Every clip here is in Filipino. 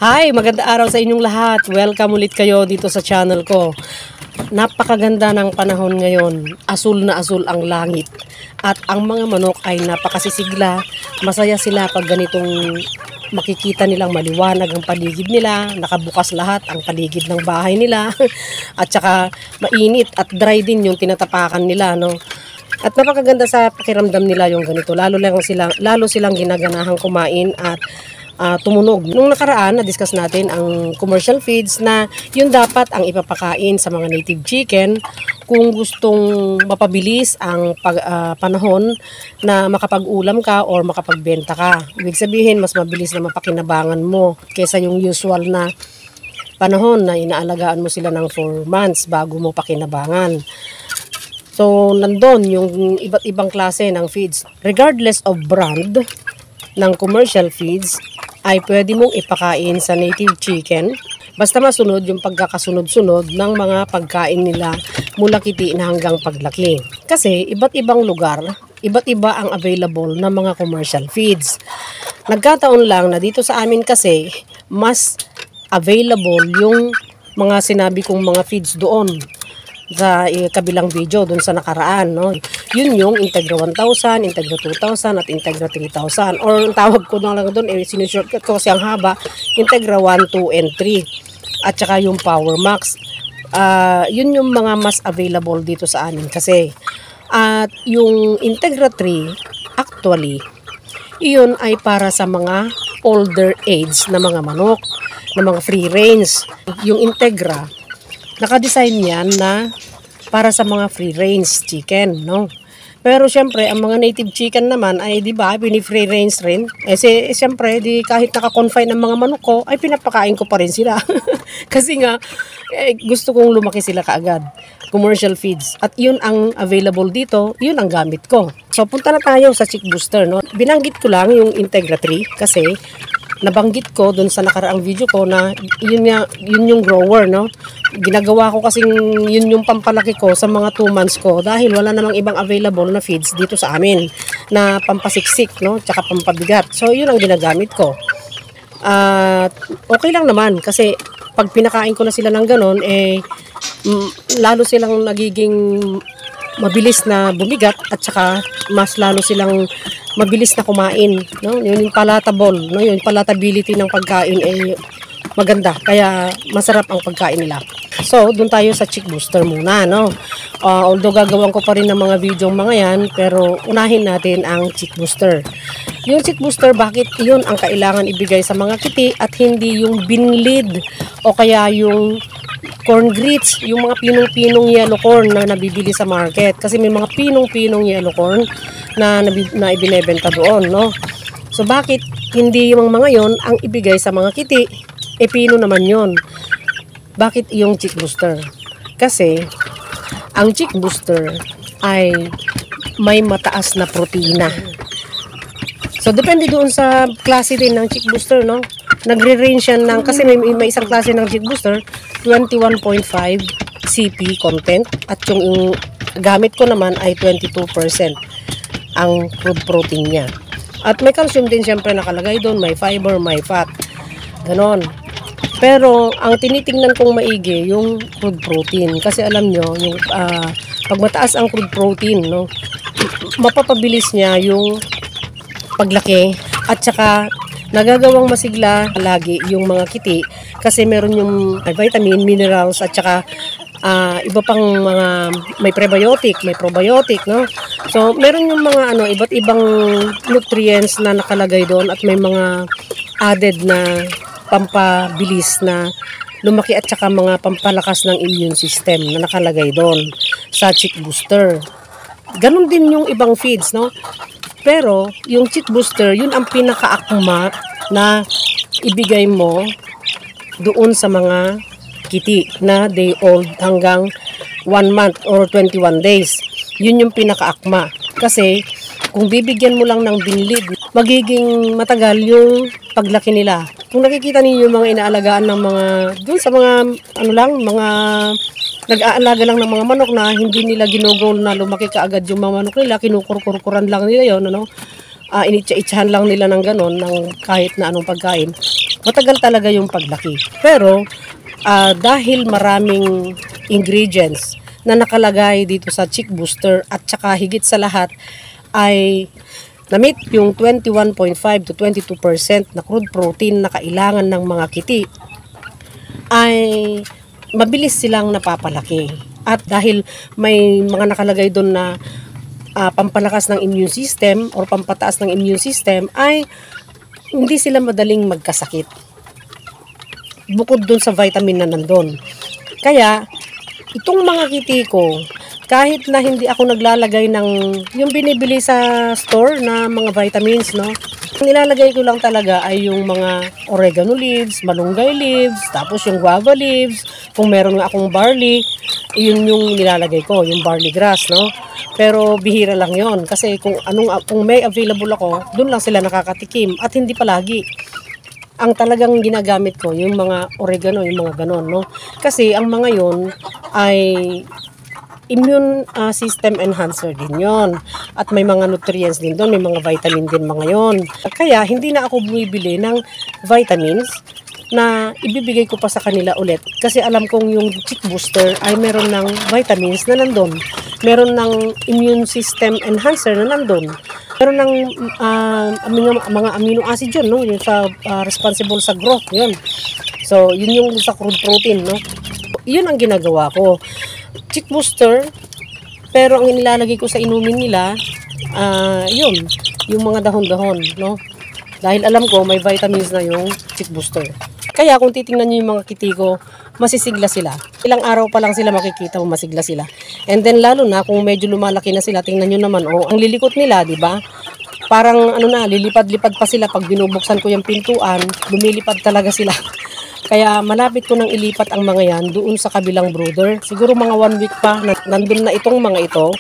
Hi, magandang araw sa inyong lahat. Welcome ulit kayo dito sa channel ko. Napakaganda ng panahon ngayon. Asul na asul ang langit. At ang mga manok ay napakasisigla. Masaya sila pag ganitong makikita nilang maliwanag ang paligid nila. Nakabukas lahat ang paligid ng bahay nila. At saka mainit at dry din yung tinatapakan nila, no? At napakaganda sa pakiramdam nila yung ganito. Lalo silang ginaganahang kumain at tumunog. Nung nakaraan, na-discuss natin ang commercial feeds na yun dapat ang ipapakain sa mga native chicken kung gustong mapabilis ang panahon na makapag-ulam ka or makapagbenta ka. Ibig sabihin, mas mabilis na mapakinabangan mo kaysa yung usual na panahon na inaalagaan mo sila ng 4 months bago mo pakinabangan. So, nandun yung iba't ibang klase ng feeds. Regardless of brand ng commercial feeds, ay pwede mong ipakain sa native chicken basta masunod yung pagkakasunod-sunod ng mga pagkain nila mula kiti na hanggang paglaki. Kasi iba't ibang lugar, iba't iba ang available ng mga commercial feeds. Nagkataon lang na dito sa amin kasi mas available yung mga sinabi kong mga feeds doon sa kabilang video doon sa nakaraan, no? Yun yung Integra 1000, Integra 2000 at Integra 3000, or ang tawag ko na lang doon sinishortcut ko kasi ang haba, Integra 1, 2 and 3 at saka yung Power Max. Yun yung mga mas available dito sa amin kasi. At yung Integra 3 actually iyon ay para sa mga older age na mga manok, na mga free range. Yung Integra naka-design yan na para sa mga free range chicken, no? Pero syempre, ang mga native chicken naman ay, di ba, free range rin. Syempre, kahit naka-confine ng mga manok ko, ay pinapakain ko pa rin sila. Kasi nga, gusto kong lumaki sila kaagad. Commercial feeds. At yun ang available dito, yun ang gamit ko. So, punta na tayo sa Chick Booster, no? Binanggit ko lang yung Integra 3 kasi nabanggit ko dun sa nakaraang video ko na yun yung grower, no? Ginagawa ko kasing yun yung pampalaki ko sa mga 2 months ko dahil wala namang ibang available na feeds dito sa amin na pampasiksik, no? Tsaka pampabigat. So, yun ang ginagamit ko. At okay lang naman kasi pag pinakain ko na sila ng ganon, lalo silang nagiging mabilis na bumigat at saka mas lalo silang mabilis na kumain, no? Yung palatable, no? Yung palatability ng pagkain ay maganda, kaya masarap ang pagkain nila. So, doon tayo sa Chick Booster muna, no? Although gagawin ko pa rin ng mga video mga yan, pero unahin natin ang Chick Booster. Yung Chick Booster, bakit yun ang kailangan ibigay sa mga kiti at hindi yung binlid o kaya yung corn grits, yung mga pinong-pinong yellow corn na nabibili sa market. Kasi may mga pinong-pinong yellow corn na ibinebenta doon, no? So, bakit hindi yung mga yon ang ibigay sa mga kiti? Pino naman yon. Bakit yung Chick Booster? Kasi, ang Chick Booster ay may mataas na protina. So, depende doon sa klase din ng Chick Booster, no? Nagre-range yan ng, kasi may isang klase ng Chick Booster, 21.5 CP content, at yung gamit ko naman ay 22% ang crude protein niya. At may calcium din siyempre nakalagay doon, may fiber, may fat. Ganon. Pero ang tinitingnan kong maigi yung crude protein kasi alam nyo, yung pag mataas ang crude protein, no, mapapabilis niya yung paglaki at saka nagagawang masigla lagi yung mga kiti kasi meron yung vitamin, minerals at saka iba pang mga may prebiotic, may probiotic, no? So, meron yung mga iba't ibang nutrients na nakalagay doon at may mga added na pampabilis na lumaki at saka mga pampalakas ng immune system na nakalagay doon sa Chick Booster. Ganon din yung ibang feeds, no? Pero, yung Chick Booster, yun ang pinaka-akma na ibigay mo doon sa mga kiti na day old hanggang 1 month or 21 days. Yun yung pinaka-akma. Kasi, kung bibigyan mo lang ng binlid, magiging matagal yung paglaki nila. Kung nakikita niyo yung mga inaalagaan ng mga, doon sa mga, mga nag-aalaga lang ng mga manok na hindi nila ginugol na lumaki kaagad yung mga manok nila, kinukurkuran lang nila yon, initsa-itsahan lang nila ng ganon, ng kahit na anong pagkain, matagal talaga yung paglaki. Pero, dahil maraming ingredients na nakalagay dito sa Chick Booster at saka higit sa lahat ay na-meet yung 21.5 to 22% na crude protein na kailangan ng mga kiti, ay mabilis silang napapalaki. At dahil may mga nakalagay doon na pampalakas ng immune system or pampataas ng immune system, ay hindi sila madaling magkasakit. Bukod doon sa vitamin na nandun. Kaya, itong mga kiti ko, kahit na hindi ako naglalagay ng yung binibili sa store na mga vitamins, no? Ang nilalagay ko lang talaga ay yung mga oregano leaves, malunggay leaves, tapos yung guava leaves. Kung meron nga akong barley, yun yung nilalagay ko, yung barley grass, no? Pero bihira lang yon kasi kung may available ako, doon lang sila nakakatikim at hindi palagi. Ang talagang ginagamit ko, yung mga oregano, yung mga ganon, no? Kasi ang mga yon ay immune system enhancer din yon. At may mga nutrients din doon, may mga vitamin din mga yon. Kaya hindi na ako bumibili ng vitamins na ibibigay ko pa sa kanila ulit. Kasi alam kong yung Chick Booster ay meron ng vitamins na nandun. Meron ng immune system enhancer na nandun. Meron ng mga amino acid yun, no? Yung sa responsible sa growth, yun. So, yun yung sa crude protein, no? Yun ang ginagawa ko. Chick Booster, pero ang inilalagay ko sa inumin nila, yun, yung mga dahon-dahon, no? Dahil alam ko, may vitamins na yung Chick Booster. Kaya kung titingnan nyo yung mga kiti ko, masisigla sila. Ilang araw pa lang sila makikita mo masigla sila. And then lalo na kung medyo lumalaki na sila, tingnan nyo naman, ang lilikot nila, di ba? Parang lilipad-lipad pa sila pag binubuksan ko yung pintuan, lumilipad talaga sila. Kaya malapit ko nang ilipat ang mga yan doon sa kabilang brooder. Siguro mga 1 week pa, nandun na itong mga ito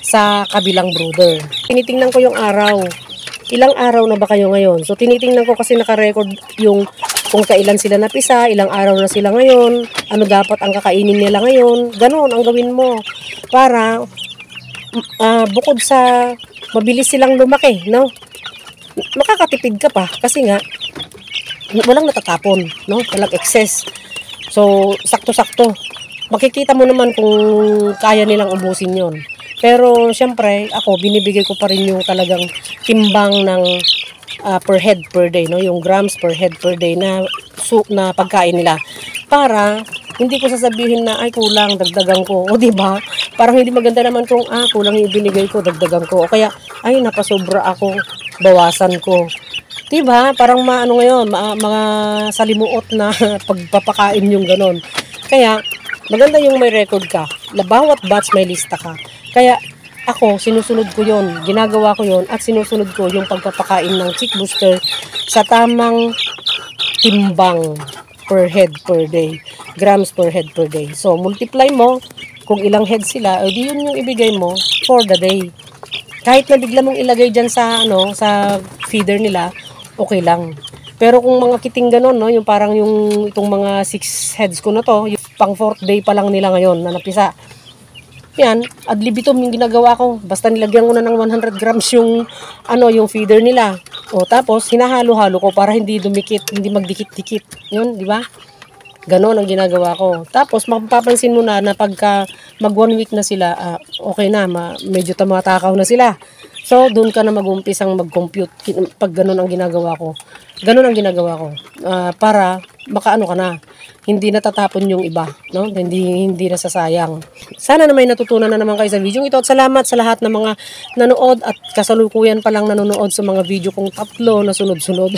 sa kabilang brooder. Tinitingnan ko yung araw. Ilang araw na ba kayo ngayon? So tinitingnan ko kasi naka-record yung kung kailan sila napisa, ilang araw na sila ngayon, ano dapat ang kakainin nila ngayon. Ganon ang gawin mo. Para bukod sa mabilis silang lumaki, no? Makakatipid ka pa kasi nga walang natatapon, no? Walang excess. So, sakto-sakto. Makikita mo naman kung kaya nilang ubusin yon. Pero, syempre, ako, binibigay ko pa rin yung talagang timbang ng per head per day, no? Yung grams per head per day na pagkain nila. Para, hindi ko sasabihin na, ay, kulang, dagdagan ko. O, diba? Parang hindi maganda naman kung, kulang yung binigay ko, dagdagan ko. O kaya, ay, napasobra ako, bawasan ko. Diba? Parang ngayon, mga salimuot na pagpapakain yung ganon. Kaya, maganda yung may record ka. Bawat batch may lista ka. Kaya, ako, sinusunod ko yon, ginagawa ko yon at sinusunod ko yung pagpapakain ng Chick Booster sa tamang timbang per head per day. Grams per head per day. So, multiply mo kung ilang head sila, o di yun yung ibigay mo for the day. Kahit na bigla mong ilagay dyan sa, sa feeder nila, okay lang. Pero kung mga kiting ganon, no, yung parang itong mga 6 heads ko na to, yung pang 4th day pa lang nila ngayon na napisa. Yan, ad libitum yung ginagawa ko. Basta nilagyan ko na ng 100 grams yung feeder nila. O tapos hinahalo-halo ko para hindi dumikit, hindi magdikit-dikit. Yun, di ba? Ganon ang ginagawa ko. Tapos mapapansin mo na pagka mag 1 week na sila, okay na, medyo tumatakaw na sila. So, doon ka na mag-umpisang mag-compute pag ganon ang ginagawa ko. Ganon ang ginagawa ko. Para makaano ka na. Hindi natatapon yung iba, no? Hindi nasasayang. Sana na may natutunan na naman kayo sa video ito at salamat sa lahat ng mga nanood at kasalukuyan pa lang nanonood sa mga video kong 3 na sunod-sunod.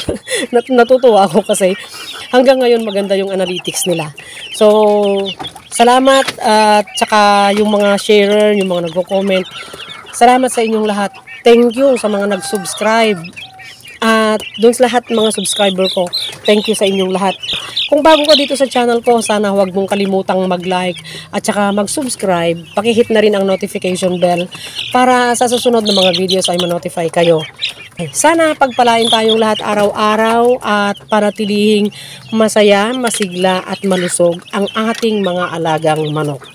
Natutuwa ako kasi hanggang ngayon maganda yung analytics nila. So, salamat at saka yung mga sharer, yung mga nagko-comment. Salamat sa inyong lahat. Thank you sa mga nag-subscribe. At doon sa lahat mga subscriber ko, thank you sa inyong lahat. Kung bago ka dito sa channel ko, sana huwag mong kalimutang mag-like at saka mag-subscribe. Pakihit na rin ang notification bell para sa susunod na mga videos ay ma-notify kayo. Sana pagpalain tayong lahat araw-araw at paratilihing masaya, masigla at malusog ang ating mga alagang manok.